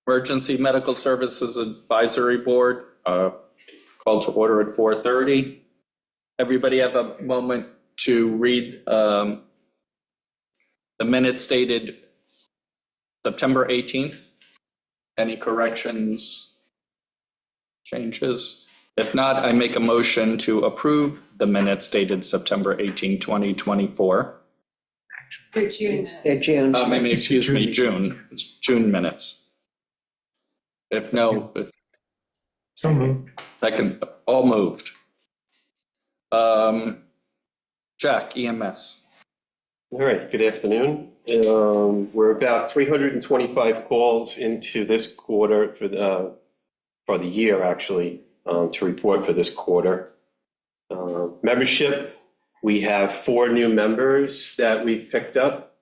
Emergency Medical Services Advisory Board, called to order at 4:30. Everybody have a moment to read the minutes dated September 18th. Any corrections, changes? If not, I make a motion to approve the minutes dated September 18, 2024. They're June. They're June. Excuse me, June. It's June minutes. If no, if So moved. second, all moved. Jack, EMS. All right, good afternoon. We're about 325 calls into this quarter for the year, actually, to report for this quarter. Membership, we have 4 new members that we've picked up.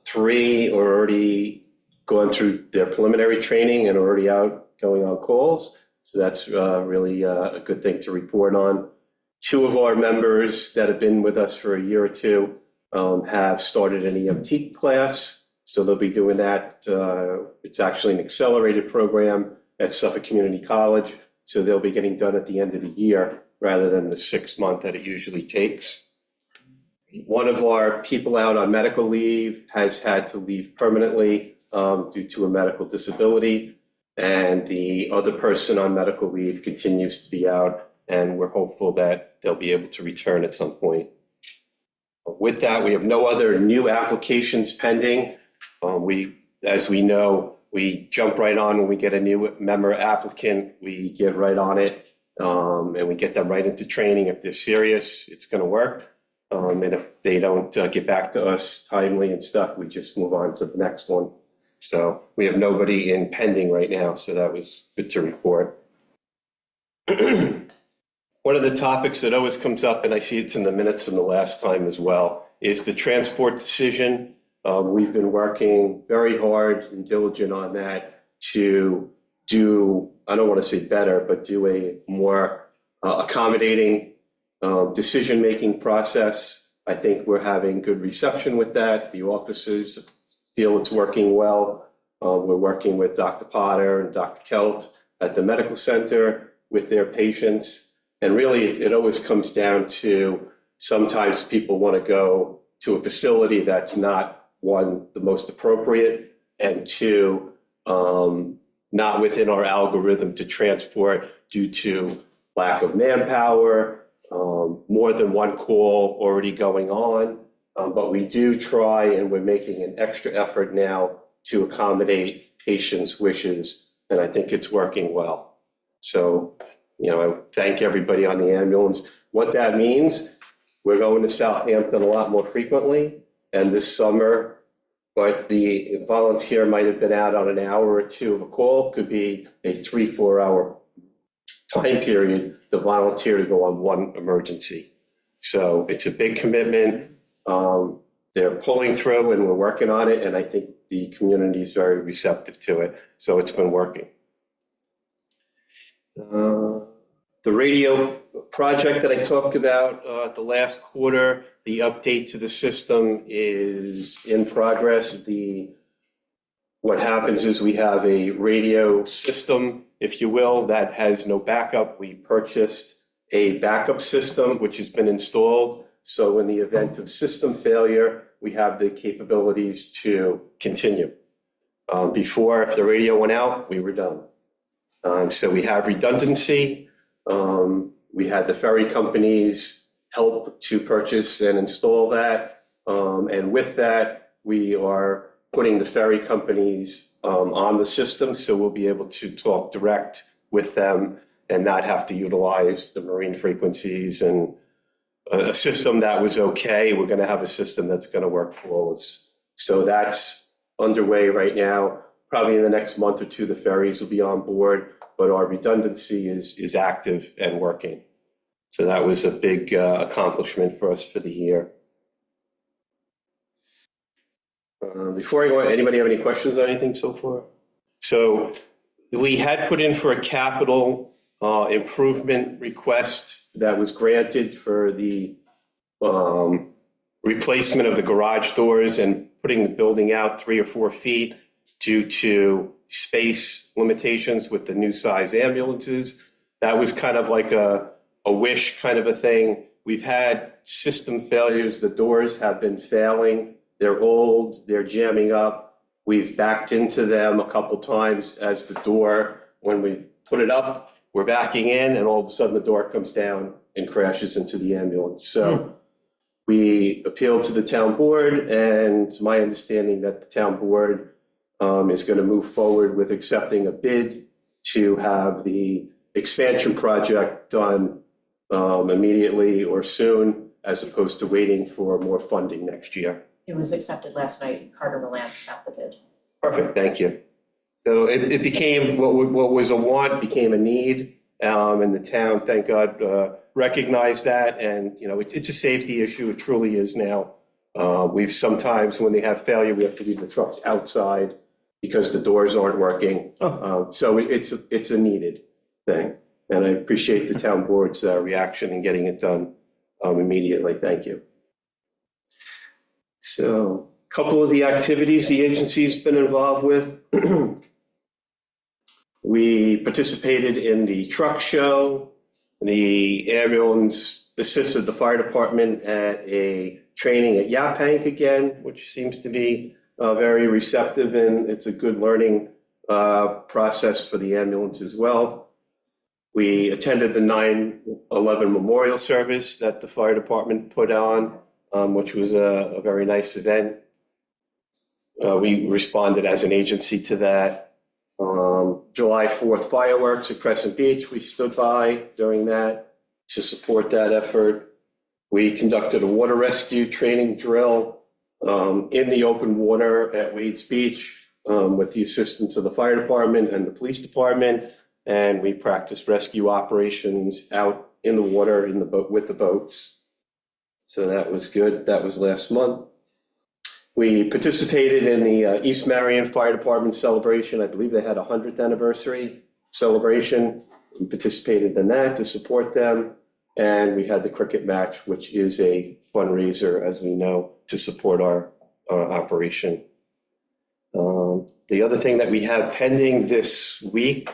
3 are already gone through their preliminary training and already out going on calls. So that's really a good thing to report on. 2 of our members that have been with us for a year or 2 have started an EMT class. So they'll be doing that. It's actually an accelerated program at Suffolk Community College. So they'll be getting done at the end of the year rather than the 6-month that it usually takes. One of our people out on medical leave has had to leave permanently due to a medical disability. And the other person on medical leave continues to be out, and we're hopeful that they'll be able to return at some point. With that, we have no other new applications pending. As we know, we jump right on when we get a new member applicant. We get right on it, and we get them right into training. If they're serious, it's going to work. And if they don't get back to us timely and stuff, we just move on to the next one. So we have nobody in pending right now, so that was good to report. One of the topics that always comes up, and I see it's in the minutes from the last time as well, is the transport decision. We've been working very hard and diligent on that to do, I don't want to say better, but do a more accommodating decision-making process. I think we're having good reception with that. The officers feel it's working well. We're working with Dr. Potter and Dr. Kelt at the medical center with their patients. And really, it always comes down to sometimes people want to go to a facility that's not, 1, the most appropriate, and 2, not within our algorithm to transport due to lack of manpower, more than 1 call already going on. But we do try, and we're making an extra effort now to accommodate patients' wishes, and I think it's working well. So, I thank everybody on the ambulance. What that means, we're going to Southampton a lot more frequently, and this summer, but the volunteer might have been out on an hour or 2 of a call, could be a 3-4 hour time period, the volunteer to go on 1 emergency. So it's a big commitment. They're pulling through and we're working on it, and I think the community is very receptive to it. So it's been working. The radio project that I talked about the last quarter, the update to the system is in progress. What happens is we have a radio system, if you will, that has no backup. We purchased a backup system, which has been installed. So in the event of system failure, we have the capabilities to continue. Before, if the radio went out, we were done. So we have redundancy. We had the ferry companies help to purchase and install that. And with that, we are putting the ferry companies on the system. So we'll be able to talk direct with them and not have to utilize the marine frequencies and a system that was okay. We're going to have a system that's going to work flawless. So that's underway right now. Probably in the next month or 2, the ferries will be on board, but our redundancy is active and working. So that was a big accomplishment for us for the year. Before I go, anybody have any questions on anything so far? So we had put in for a capital improvement request that was granted for the replacement of the garage doors and putting the building out 3 or 4 feet. due to space limitations with the new size ambulances. That was kind of like a wish kind of a thing. We've had system failures. The doors have been failing. They're old, they're jamming up. We've backed into them a couple times as the door, when we put it up, we're backing in and all of a sudden the door comes down and crashes into the ambulance. So we appealed to the town board, and it's my understanding that the town board is going to move forward with accepting a bid to have the expansion project done immediately or soon, as opposed to waiting for more funding next year. It was accepted last night. Carter Milans got the bid. Perfect, thank you. So it became, what was a want became a need, and the town, thank God, recognized that. And, you know, it's a safety issue, it truly is now. We've sometimes, when they have failure, we have to leave the trucks outside because the doors aren't working. So it's a needed thing. And I appreciate the town board's reaction in getting it done immediately, thank you. So, a couple of the activities the agency's been involved with. We participated in the truck show. The ambulance assisted the fire department at a training at Yaphank again, which seems to be very receptive, and it's a good learning process for the ambulance as well. We attended the 9/11 memorial service that the fire department put on, which was a very nice event. We responded as an agency to that. July 4th fireworks at Crescent Beach, we stood by during that to support that effort. We conducted a water rescue training drill in the open water at Wade's Beach with the assistance of the fire department and the police department. And we practiced rescue operations out in the water in the boat with the boats. So that was good. That was last month. We participated in the East Marion Fire Department celebration. I believe they had a 100th anniversary celebration. We participated in that to support them. And we had the cricket match, which is a fundraiser, as we know, to support our operation. The other thing that we have pending this week,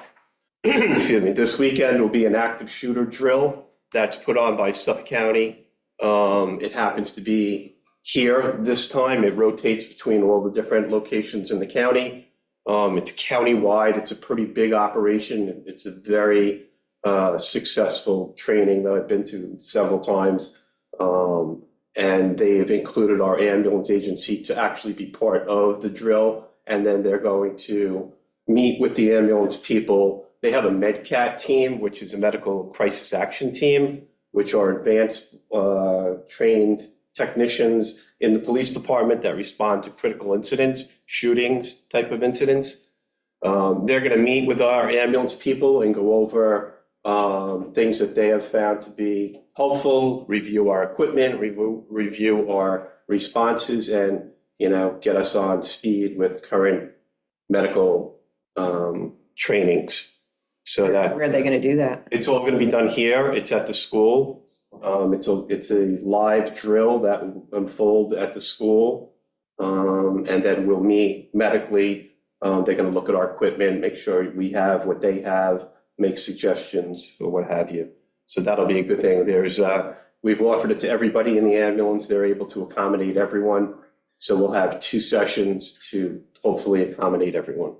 excuse me, this weekend will be an active shooter drill that's put on by Suffolk County. It happens to be here this time. It rotates between all the different locations in the county. It's countywide. It's a pretty big operation. It's a very successful training that I've been to several times. And they've included our ambulance agency to actually be part of the drill. And then they're going to meet with the ambulance people. They have a MedCat team, which is a medical crisis action team, which are advanced trained technicians in the police department that respond to critical incidents, shootings type of incidents. They're going to meet with our ambulance people and go over things that they have found to be helpful, review our equipment, review our responses, and, you know, get us on speed with current medical trainings. So that Where are they gonna do that? it's all going to be done here. It's at the school. It's a live drill that will unfold at the school. And then we'll meet medically. They're going to look at our equipment, make sure we have what they have, make suggestions or what have you. So that'll be a good thing. We've offered it to everybody in the ambulance. They're able to accommodate everyone. So we'll have 2 sessions to hopefully accommodate everyone.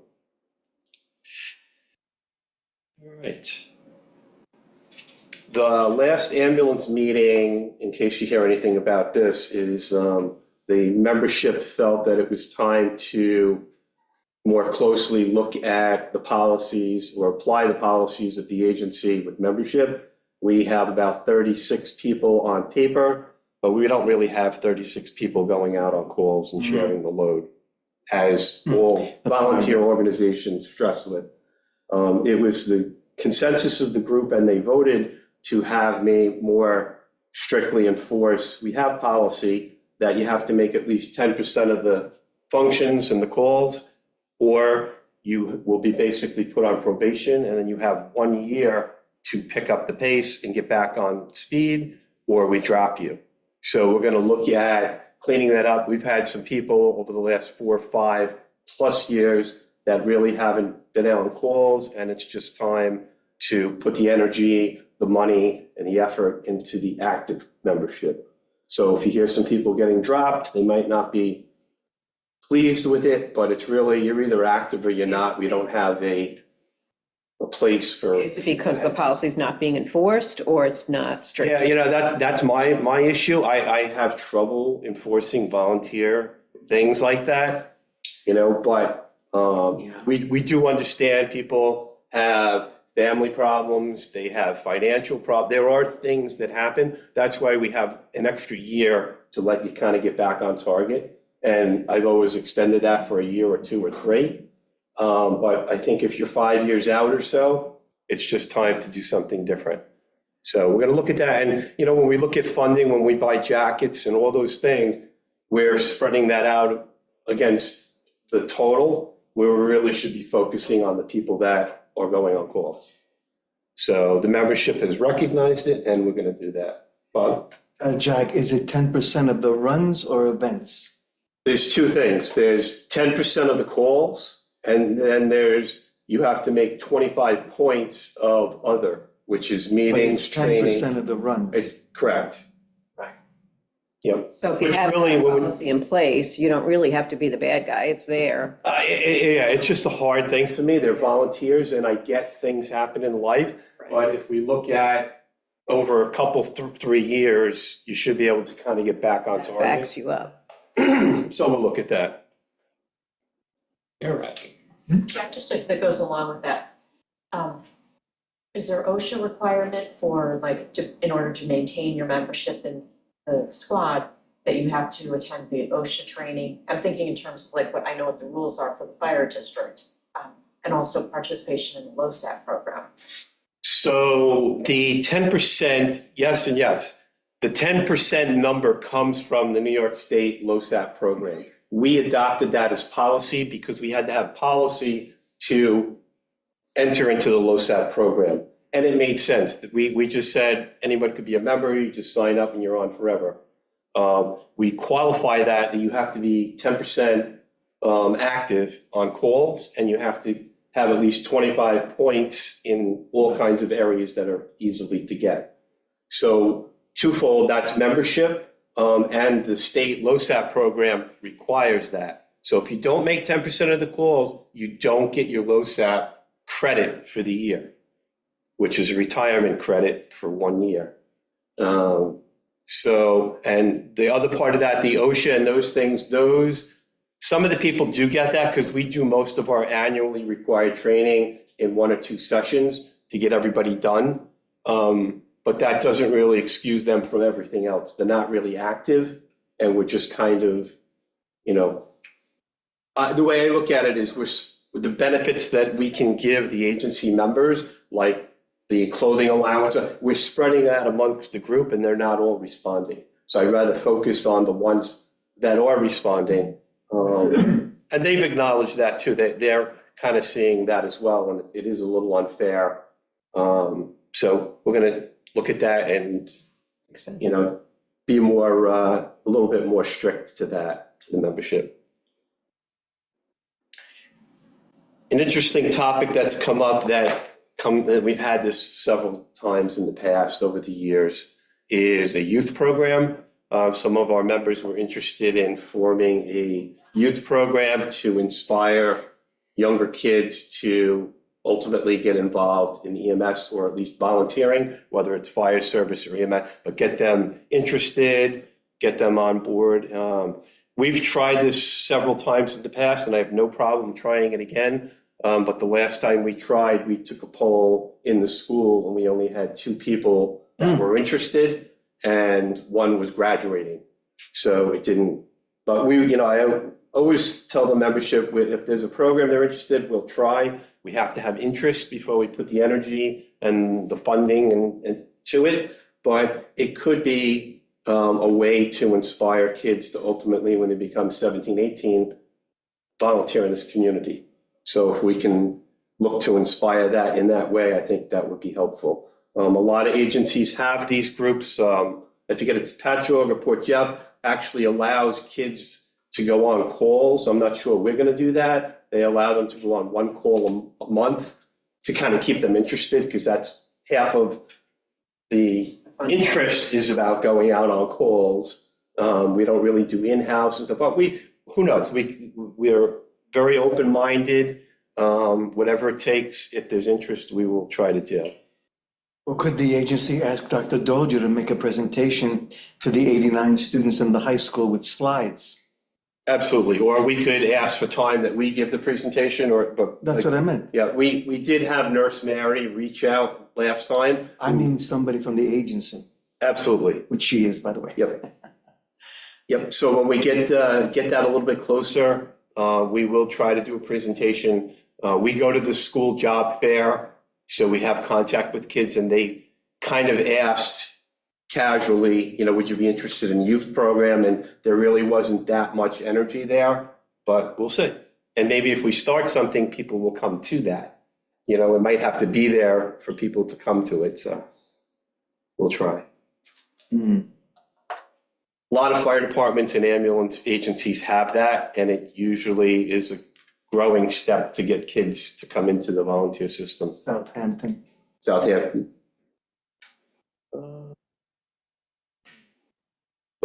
All right. The last ambulance meeting, in case you hear anything about this, is the membership felt that it was time to more closely look at the policies or apply the policies of the agency with membership. We have about 36 people on paper, but we don't really have 36 people going out on calls and sharing the load, as all volunteer organizations stress with. It was the consensus of the group, and they voted to have me more strictly enforce. We have policy that you have to make at least 10% of the functions and the calls, or you will be basically put on probation, and then you have 1 year to pick up the pace and get back on speed, or we drop you. So we're going to look at cleaning that up. We've had some people over the last 4 or 5 plus years that really haven't been out on calls, and it's just time to put the energy, the money, and the effort into the active membership. So if you hear some people getting dropped, they might not be pleased with it, but it's really, you're either active or you're not. We don't have a place for. Is it because the policy's not being enforced or it's not strict? Yeah, that's my issue. I have trouble enforcing volunteer things like that, but we do understand people have family problems, they have financial problems. There are things that happen. That's why we have an extra year to let you kind of get back on target. And I've always extended that for a year or 2 or 3. But I think if you're 5 years out or so, it's just time to do something different. So we're going to look at that. And, when we look at funding, when we buy jackets and all those things, we're spreading that out against the total, where we really should be focusing on the people that are going on calls. So the membership has recognized it, and we're going to do that. Bob? Jack, is it 10% of the runs or events? There's 2 things. There's 10% of the calls, and then you have to make 25 points of other, which is But meetings, it's training. 10% of the runs. Correct. Right. Yep. So if you Which have really, a when we- policy in place, you don't really have to be the bad guy, it's there. Yeah, it's just a hard thing for me. They're volunteers, and I get things happen in life. But if we look at over a couple, 3 years, you should be able to kind of get back on target. Backs you up. So we'll look at that. You're right. Jack, just that goes along with that. Is there OSHA requirement for in order to maintain your membership in the squad, that you have to attend the OSHA training? I'm thinking in terms of what I know what the rules are for the fire district, and also participation in the LoSAP program. So the 10%, yes and yes. The 10% number comes from the New York State LoSAP program. We adopted that as policy because we had to have policy to enter into the LoSAP program. And it made sense. We just said anybody could be a member, you just sign up and you're on forever. We qualify that you have to be 10% active on calls, and you have to have at least 25 points in all kinds of areas that are easily to get. So twofold, that's membership, and the state LoSAP program requires that. So if you don't make 10% of the calls, you don't get your LoSAP credit for the year, which is a retirement credit for 1 year. And the other part of that, the OSHA and those things, some of the people do get that because we do most of our annually required training in 1 or 2 sessions to get everybody done. But that doesn't really excuse them from everything else. They're not really active, and we're just kind of, the way I look at it is with the benefits that we can give the agency members, like the clothing allowance, we're spreading that amongst the group, and they're not all responding. So I'd rather focus on the ones that are responding. And they've acknowledged that too. They're kind of seeing that as well, and it is a little unfair. So we're going to look at that and, be more, a little bit more strict to that, to the membership. An interesting topic that's come up that we've had this several times in the past over the years is a youth program. Some of our members were interested in forming a youth program to inspire younger kids to ultimately get involved in EMS, or at least volunteering, whether it's fire service or EMS, but get them interested, get them on board. We've tried this several times in the past, and I have no problem trying it again. But the last time we tried, we took a poll in the school, and we only had 2 people that were interested, and 1 was graduating. So it didn't, but I always tell the membership, if there's a program they're interested, we'll try. We have to have interest before we put the energy and the funding and to it. But it could be a way to inspire kids to ultimately, when they become 17, 18, volunteer in this community. So if we can look to inspire that in that way, I think that would be helpful. A lot of agencies have these groups. If you get a Patchogue or Port Jeff, actually allows kids to go on calls. I'm not sure we're gonna do that. They allow them to go on one call a month to kind of keep them interested, because that's half of the interest is about going out on calls. We don't really do in-house and stuff, but who knows? We're very open-minded. Whatever it takes, if there's interest, we will try to do. Or could the agency ask Dr. Dolger to make a presentation to the 89 students in the high school with slides? Absolutely, or we could ask for time that we give the presentation, but. That's what I meant. Yeah, we did have Nurse Mary reach out last time. I mean, somebody from the agency, Absolutely, which she is, by the way. yep. Yep, so when we get that a little bit closer, we will try to do a presentation. We go to the school job fair, so we have contact with kids, and they kind of asked casually, would you be interested in youth program? And there really wasn't that much energy there, but we'll see. And maybe if we start something, people will come to that. It might have to be there for people to come to it, so we'll try. Hmm. A lot of fire departments and ambulance agencies have that, and it usually is a growing step to get kids to come into the volunteer system. Southampton. Southampton. The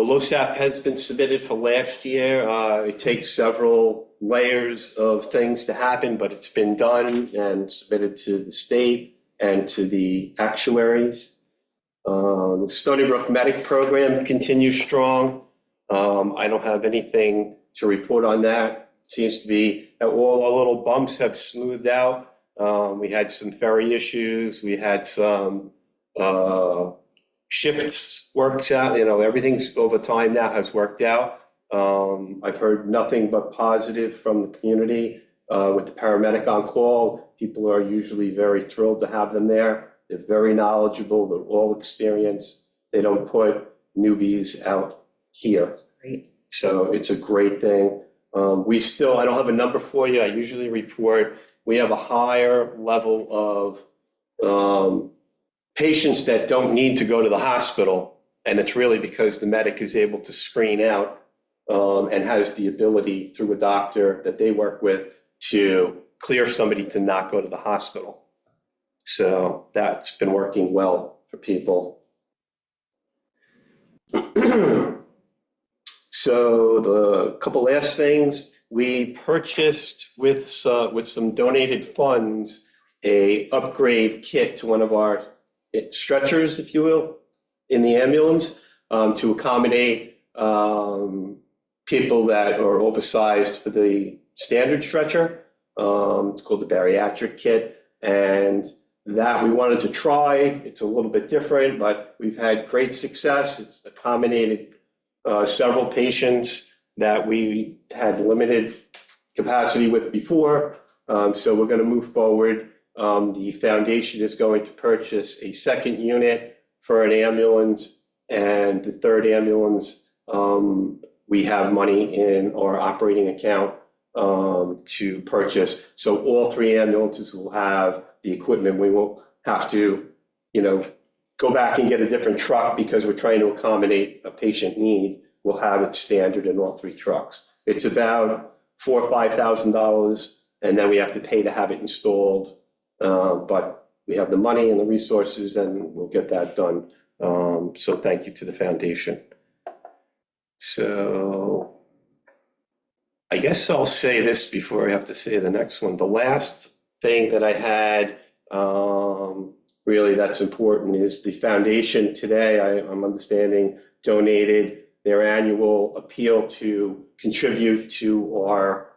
LoSAP has been submitted for last year. It takes several layers of things to happen, but it's been done and submitted to the state and to the actuaries. The Stony Brook Medic Program continues strong. I don't have anything to report on that. It seems to be that all our little bumps have smoothed out. We had some ferry issues. We had some shifts works out. Everything's over time now has worked out. I've heard nothing but positive from the community with the paramedic on call. People are usually very thrilled to have them there. They're very knowledgeable. They're all experienced. They don't put newbies out here. Great. So it's a great thing. I don't have a number for you. I usually report, we have a higher level of patients that don't need to go to the hospital. And it's really because the medic is able to screen out and has the ability through a doctor that they work with to clear somebody to not go to the hospital. So that's been working well for people. So the couple last things, we purchased with some donated funds a upgrade kit to one of our stretchers, if you will, in the ambulance to accommodate people that are oversized for the standard stretcher. It's called the bariatric kit, and that we wanted to try. It's a little bit different, but we've had great success. It's accommodated several patients that we had limited capacity with before. So we're going to move forward. The foundation is going to purchase a second unit for an ambulance, and the third ambulance, we have money in our operating account to purchase. So all three ambulances will have the equipment. We won't have to, go back and get a different truck because we're trying to accommodate a patient need. We'll have it standard in all three trucks. It's about $4,000 or $5,000, and then we have to pay to have it installed. But we have the money and the resources, and we'll get that done. So thank you to the foundation. So I guess I'll say this before I have to say the next one. The last thing that I had really that's important is the foundation today, I'm understanding, donated their annual appeal to contribute to our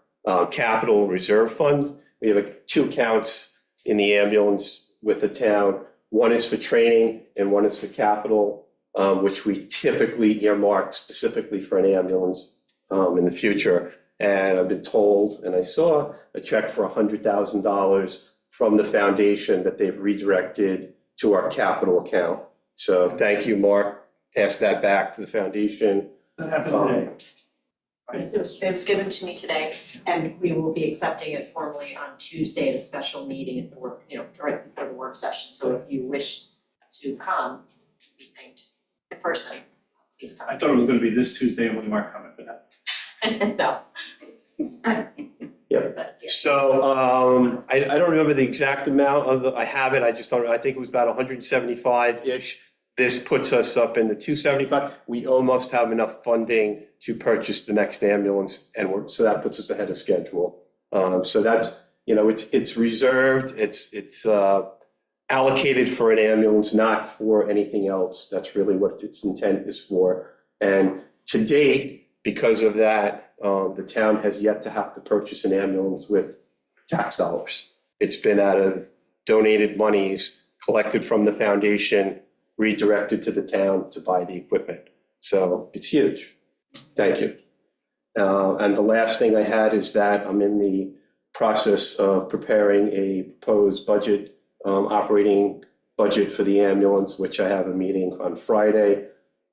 capital reserve fund. We have two accounts in the ambulance with the town. One is for training and one is for capital, which we typically earmark specifically for an ambulance in the future. And I've been told, and I saw a check for $100,000 from the foundation that they've redirected to our capital account. So thank you, Mark. Pass that back to the foundation. That happened today. Yes, it was given to me today, and we will be accepting it formally on Tuesday at a special meeting at the work, right before the work session. So if you wish to come, be thanked in person, please come. I thought it was gonna be this Tuesday when Mark commented, but No. Yeah. But, yeah. So, I don't remember the exact amount I have it, I just don't, I think it was about 175-ish. This puts us up in the 275. We almost have enough funding to purchase the next ambulance, and so that puts us ahead of schedule. So that's, it's reserved, it's allocated for an ambulance, not for anything else. That's really what its intent is for. And to date, because of that, the town has yet to have to purchase an ambulance with tax dollars. It's been out of donated monies collected from the foundation, redirected to the town to buy the equipment. So it's huge. Thank you. And the last thing I had is that I'm in the process of preparing a proposed budget, operating budget for the ambulance, which I have a meeting on Friday.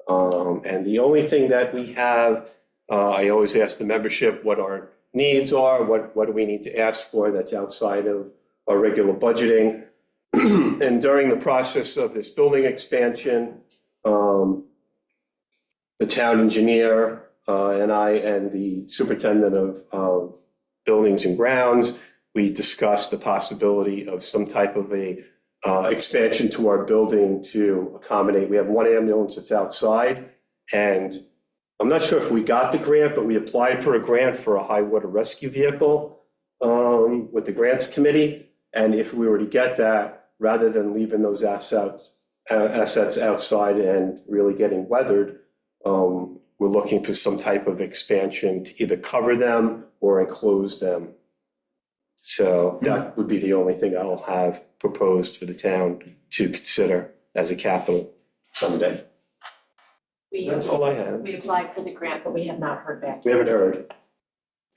And the only thing that we have, I always ask the membership what our needs are, what do we need to ask for that's outside of our regular budgeting. And during the process of this building expansion, the town engineer and I and the superintendent of buildings and grounds, we discussed the possibility of some type of a expansion to our building to accommodate. We have one ambulance that's outside, and I'm not sure if we got the grant, but we applied for a grant for a high water rescue vehicle with the grants committee. And if we were to get that, rather than leaving those assets outside and really getting weathered, we're looking for some type of expansion to either cover them or enclose them. So that would be the only thing I'll have proposed for the town to consider as a capital someday. That's all I have. We applied for the grant, but we have not heard back. We haven't heard.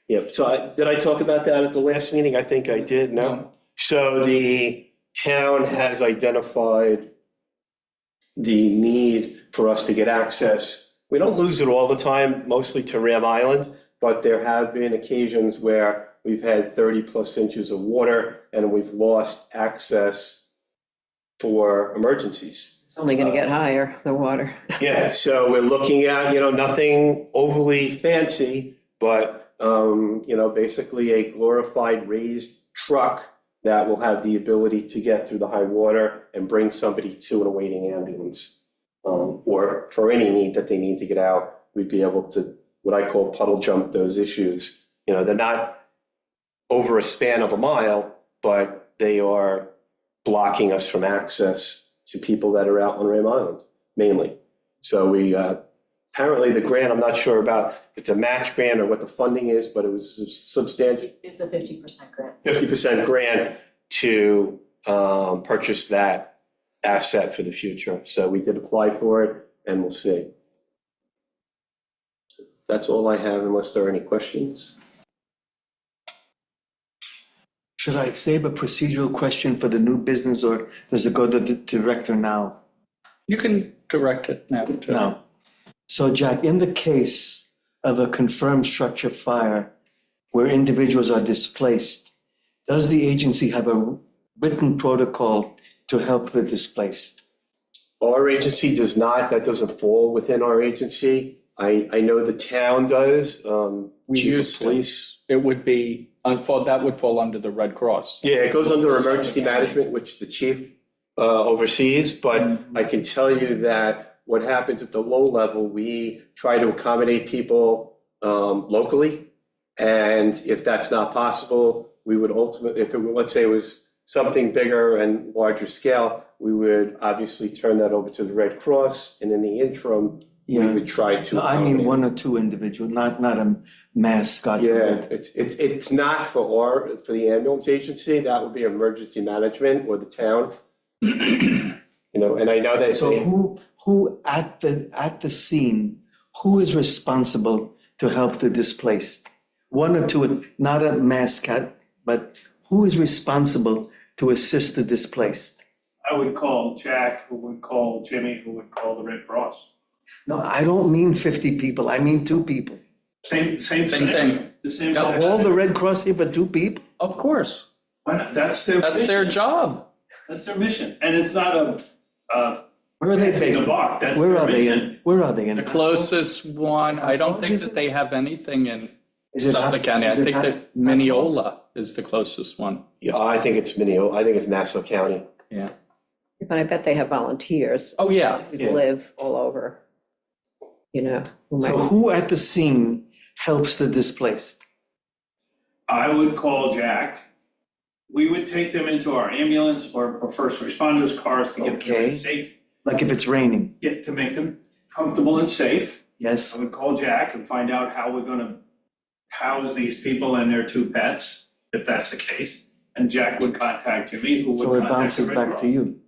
Yep, so did I talk about that at the last meeting? I think I did, no? So the town has identified the need for us to get access. We don't lose it all the time, mostly to Ram Island, but there have been occasions where we've had 30+ inches of water and we've lost access for emergencies. It's only gonna get higher, the water. Yeah, so we're looking at, nothing overly fancy, but, basically a glorified raised truck that will have the ability to get through the high water and bring somebody to an awaiting ambulance. Or for any need that they need to get out, we'd be able to, what I call puddle jump those issues. They're not over a span of a mile, but they are blocking us from access to people that are out on Ram Island, mainly. So we, apparently the grant, I'm not sure about if it's a match grant or what the funding is, but it was a substantial, It's a 50% grant. 50% grant to purchase that asset for the future. So we did apply for it, and we'll see. That's all I have, unless there are any questions. Should I save a procedural question for the new business, or does it go to the director now? You can direct it now to. No. So Jack, in the case of a confirmed structure fire where individuals are displaced, does the agency have a written protocol to help the displaced? Our agency does not, that doesn't fall within our agency. I know the town does, We chief used of to. police. It would be, that would fall under the Red Cross. Yeah, it goes under Southern emergency County. management, which the chief oversees, but I can tell you that what happens at the low level, we try to accommodate people locally. And if that's not possible, we would ultimately, if it were, let's say it was something bigger and larger scale, we would obviously turn that over to the Red Cross, and in the interim, we Yeah. would try to No, I mean accommodate. one or two individual, not a mass, God Yeah, forbid. it's not for the ambulance agency, that would be emergency management or the town. And I know that So they, who at the scene, who is responsible to help the displaced? One or two, not a mass cat, but who is responsible to assist the displaced? I would call Jack, who would call Jimmy, who would call the Red Cross. No, I don't mean 50 people, I mean 2 people. Same Same thing. thing. The same. Yeah, All the Red Cross here for 2 people? Of course, Why not? That's their. that's their mission. job. That's their mission, and it's not a Where are they It's in based? the block, that's Where their are they mission. in? Where are they in? The closest one, I don't think that they have anything in Suffolk County. I think that Mineola is the closest one. Yeah, I think it's I think it's Nassau County. Yeah. But I bet they have volunteers. Oh, yeah. Who Yeah. live all over, you know. who So might- who at the scene helps the displaced? I would call Jack. We would take them into our ambulance or first responders cars to get them Okay. safe, Like if it's raining? to make them comfortable and safe. Yes. I would call Jack and find out how we're gonna house these people and their two pets, if that's the case. And Jack would contact Jimmy, who So would it contact the bounces Red back to Cross. you.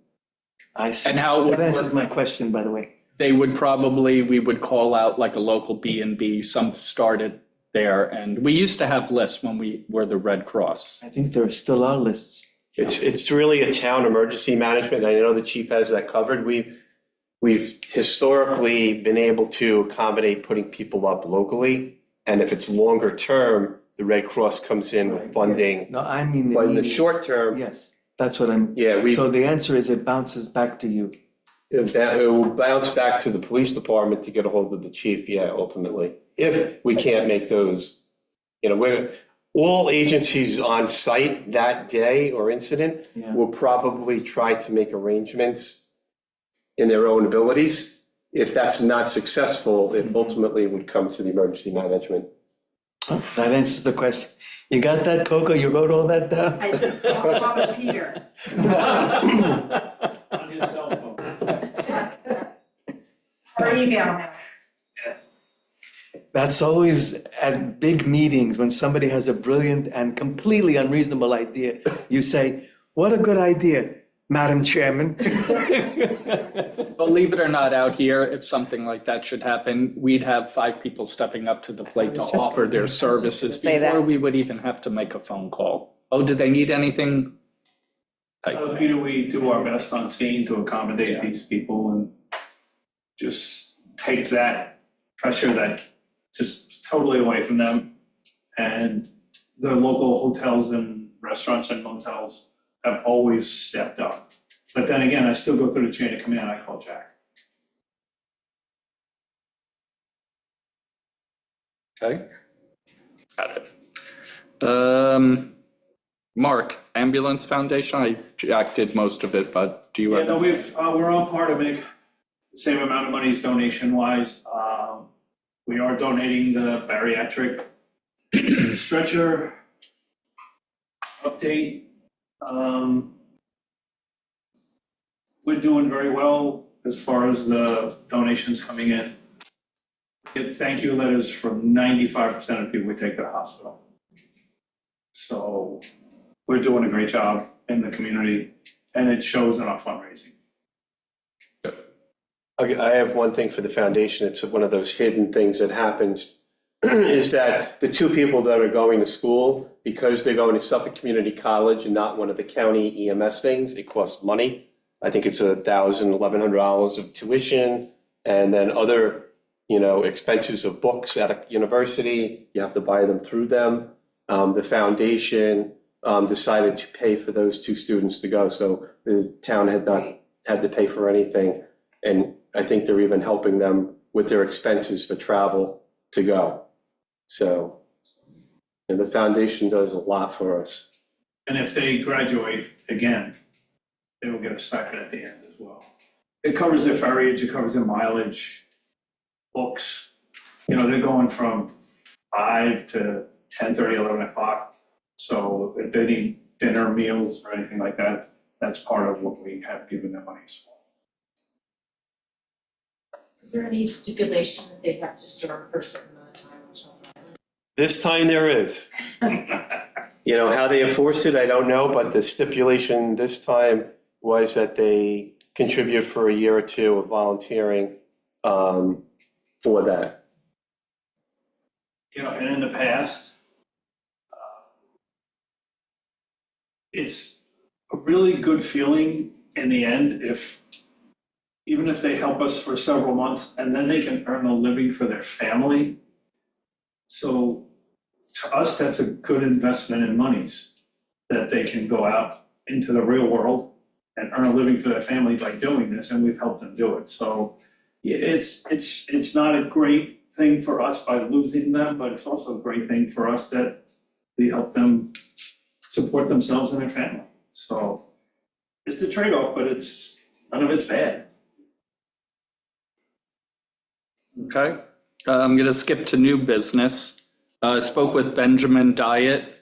I see. And how it would That answers work, my question, by the way. they would probably, we would call out like a local B&B, some started there. And we used to have lists when we were the Red Cross. I think there still are lists. It's really a town emergency management, and I know the chief has that covered. We've historically been able to accommodate putting people up locally, and if it's longer term, the Red Cross comes in with funding. No, I mean. But in the immediate- short term, Yes, that's what I'm, yeah, so the answer is it bounces back to you. it will bounce back to the police department to get a hold of the chief, yeah, ultimately. If we can't make those, all agencies on site that day or incident Yeah. will probably try to make arrangements in their own abilities. If that's not successful, it ultimately would come to the emergency management. Oh, that answers the question. You got that, Coco? You wrote all that down? I did not bother Peter. On his cell phone. Or email him. That's always at big meetings, when somebody has a brilliant and completely unreasonable idea, you say, what a good idea, Madam Chairman. Believe it or not, out here, if something like that should happen, we'd have 5 people stepping up to the plate to I was just- offer I their was just gonna services say that. before we would even have to make a phone call. Oh, do they need anything? Peter, we do our best on scene to accommodate these people and just take that pressure that just totally away from them. And the local hotels and restaurants and motels have always stepped up. But then again, I still go through the chain of command, I call Jack. Okay. Got it. Mark, Ambulance Foundation, Jack did most of it, but do you Yeah, have? no, we're on par to make the same amount of money as donation wise. We are donating the bariatric stretcher update. We're doing very well as far as the donations coming in. Get thank you letters from 95% of people we take to the hospital. So we're doing a great job in the community, and it shows in our fundraising. I have one thing for the foundation. It's one of those hidden things that happens, is that the 2 people that are going to school, because they're going to Suffolk Community College and not one of the county EMS things, it costs money. I think it's $1,000, $1,100 of tuition, and then other, expenses of books at a university. You have to buy them through them. The foundation decided to pay for those 2 students to go, so the town had not had to pay for anything. And I think they're even helping them with their expenses for travel to go. So, and the foundation does a lot for us. And if they graduate again, they will get a stipend at the end as well. It covers their ferriage, it covers their mileage, books. They're going from 5 to 10:30, 11 o'clock. So if they need dinner, meals, or anything like that, that's part of what we have given them money for. Is there any stipulation that they have to serve for a certain amount of time on Shelter Island? This time there is. How they enforce it, I don't know, but the stipulation this time was that they contribute for a year or 2 of volunteering for that. And in the past, it's a really good feeling in the end even if they help us for several months and then they can earn a living for their family. So to us, that's a good investment in monies that they can go out into the real world and earn a living for their family by doing this, and we've helped them do it. So it's not a great thing for us by losing them, but it's also a great thing for us that we help them support themselves and their family. So it's a trade-off, but none of it's bad. Okay, I'm gonna skip to new business. I spoke with Benjamin Diet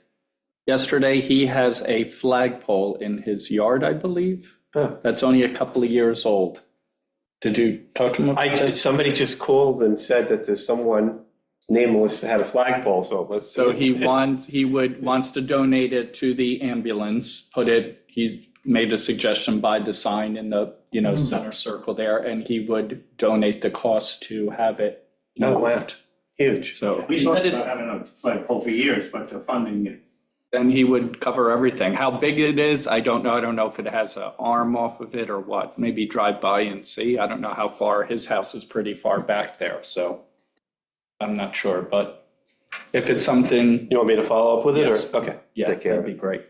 yesterday. He has a flagpole in his yard, I believe. Huh. That's only a couple of years old. Did you talk to him about this? Somebody just called and said that there's someone nameless that had a flagpole, so it must. So he wants to donate it to the ambulance, he's made a suggestion, buy the sign in the, center circle there, and he would donate the cost to have it Oh, wow. moved. Huge. So We he talked said about having a flagpole for years, but the funding is. then he would cover everything. How big it is, I don't know. I don't know if it has an arm off of it or what. Maybe drive by and see. I don't know how far. His house is pretty far back there, so I'm not sure, but if it's something, You want me to follow up with it, Yes. or, okay. yeah, Take care that'd of be it. great.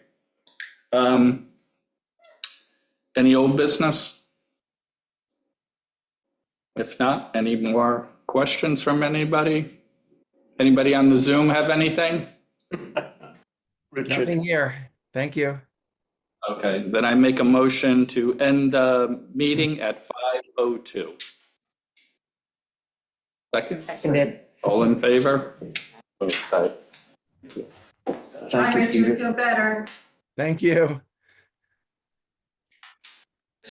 Any old business? If not, any more questions from anybody? Anybody on the Zoom have anything? Richard, Nothing here. Thank you. Okay, then I make a motion to end the meeting at 5:02. Second, Seconded. all in favor? I'm excited. Bye, Thank you, Richard, Peter. feel better. Thank you.